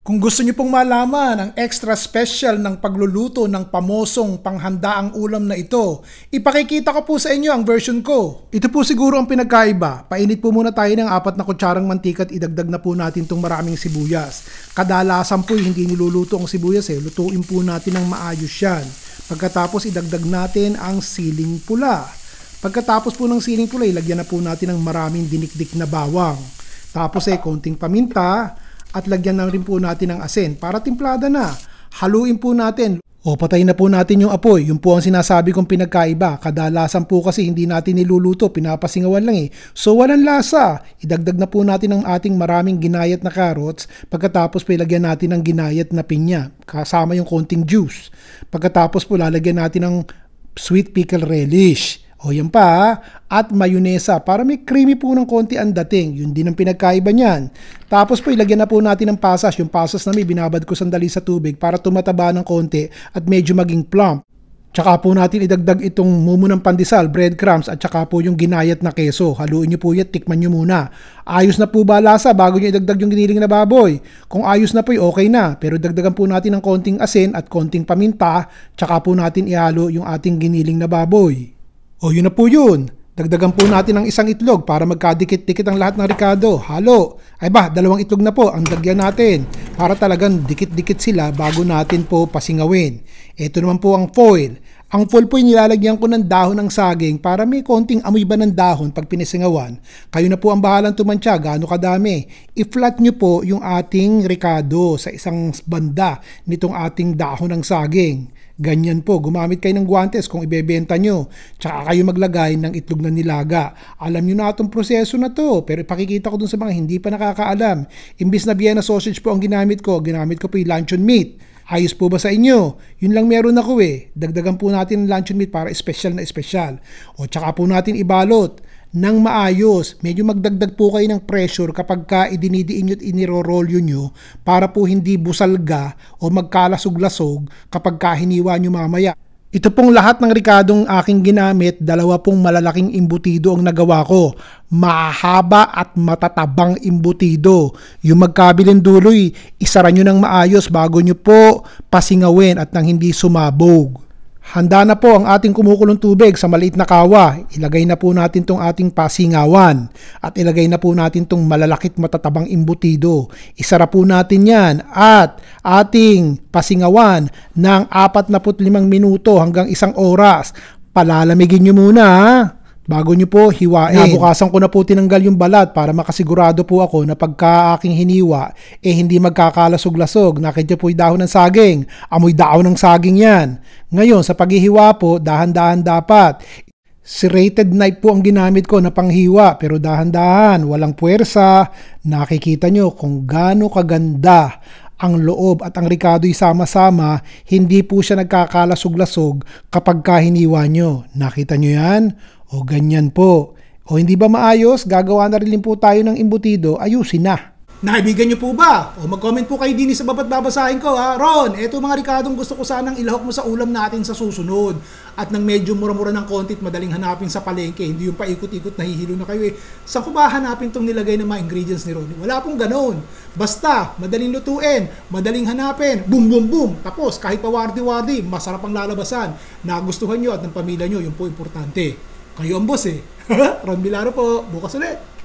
Kung gusto niyo pong malaman ang extra special ng pagluluto ng pamosong panghandaang ulam na ito, ipakikita ko po sa inyo ang version ko. Ito po siguro ang pinagkaiba. Painit po muna tayo ng 4 na kutsarang mantika at idagdag na po natin itong maraming sibuyas. Kadalasan po hindi niluluto ang sibuyas lutuin po natin ng maayos yan. Pagkatapos idagdag natin ang siling pula. Pagkatapos po ng siling pula, ilagyan na po natin ng maraming dinikdik na bawang. Tapos konting paminta. At lagyan na rin po natin ng asin para timplada na. Haluin po natin. Patayin na po natin yung apoy. Yun po ang sinasabi kong pinagkaiba. Kadalasan po kasi hindi natin niluluto, pinapasingawan lang So walang lasa. Idagdag na po natin ang ating maraming ginayat na carrots. Pagkatapos po ilagyan natin ng ginayat na pinya. Kasama yung konting juice. Pagkatapos po lalagyan natin ng sweet pickle relish. Yan pa, at mayonesa para may creamy po ng konti ang dating. Yun din ang pinagkaiba niyan. Tapos po ilagyan na po natin ng pasas. Yung pasas na may binabad ko sandali sa tubig para tumataba ng konti at medyo maging plump. Tsaka po natin idagdag itong mumunang pandesal, breadcrumbs at tsaka po yung ginayat na keso. Haluin nyo po yan, tikman nyo muna. Ayos na po ba lasa bago nyo idagdag yung giniling na baboy? Kung ayos na po, okay na. Pero dagdagan po natin ng konting asin at konting paminta. Tsaka po natin ihalo yung ating giniling na baboy. Yun na po yun. Dagdagan po natin ng isang itlog para magkadikit-dikit ang lahat ng ricado. Halo. 2 itlog na po ang dagyan natin para talagang dikit-dikit sila bago natin po pasingawin. Ito naman po ang foil. Ang foil po nilalagyan ko ng dahon ng saging para may konting amoy ba ng dahon pag pinisingawan. Kayo na po ang bahalang tumantya gaano kadami. I-flat nyo po yung ating ricado sa isang banda nitong ating dahon ng saging. Ganyan po, gumamit kayo ng guantes kung ibebenta nyo. Tsaka kayo maglagay ng itlog na nilaga. Alam nyo na itong proseso na to, pero ipakikita ko dun sa mga hindi pa nakakaalam. Imbis na Vienna sausage po ang ginamit ko po yung luncheon meat. Ayos po ba sa inyo? Yun lang meron ako Dagdagan po natin ng luncheon meat para special na special. Tsaka po natin ibalot ng maayos. Medyo magdagdag po kayo ng pressure kapag idinidiin nyo at inirorolyo nyo para po hindi busalga o magkalasog-lasog kapag hiniwa nyo mamaya. Ito pong lahat ng ricadong aking ginamit, 2 pong malalaking imbutido ang nagawa ko. Mahaba at matatabang imbutido. Yung magkabiling duloy, isara nyo ng maayos bago nyo po pasingawin at nang hindi sumabog. Handa na po ang ating kumukulong tubig sa maliit na kawa. Ilagay na po natin tong ating pasingawan at ilagay na po natin tong malalakit matatabang imbutido. Isara po natin yan at ating pasingawan ng 45 minuto hanggang 1 oras. Palalamigin nyo muna bago nyo po hiwain. Nabukasan ko na po tinanggal yung balat para makasigurado po ako na pagka aking hiniwa, hindi magkakalasog-lasog. Nakita po yung dahon ng saging. Amoy dahon ng saging yan. Ngayon, sa paghihiwa po, dahan-dahan dapat. Serrated knife po ang ginamit ko na panghiwa, pero dahan-dahan, walang puwersa. Nakikita nyo kung gaano kaganda ang loob at ang ricado sama-sama, hindi po siya nagkakalasog-lasog kapag hiniwa nyo. Nakita nyo yan? Ganyan po. Hindi ba maayos? Gagawa na rin po tayo ng imbutido, ayusin na. Naibigan nyo po ba? Mag-comment po kayo din sa baba't babasahin ko Ron, eto mga ricadong gusto ko sanang ilahok mo sa ulam natin sa susunod. At nang medyo mura-mura ng konti at madaling hanapin sa palengke, hindi yung paikot-ikot nahihilo na kayo Saan ko ba hanapin tong nilagay ng mga ingredients ni Ron? Wala pong ganoon. Basta, madaling lutuin, madaling hanapin, boom boom boom. Tapos, kahit pa wardi-wardi, masarap ang lalabasan. Nagustuhan nyo at ng pamilya nyo, yun po importante. Kayo ang boss Ron Vilaro po, bukas ulit.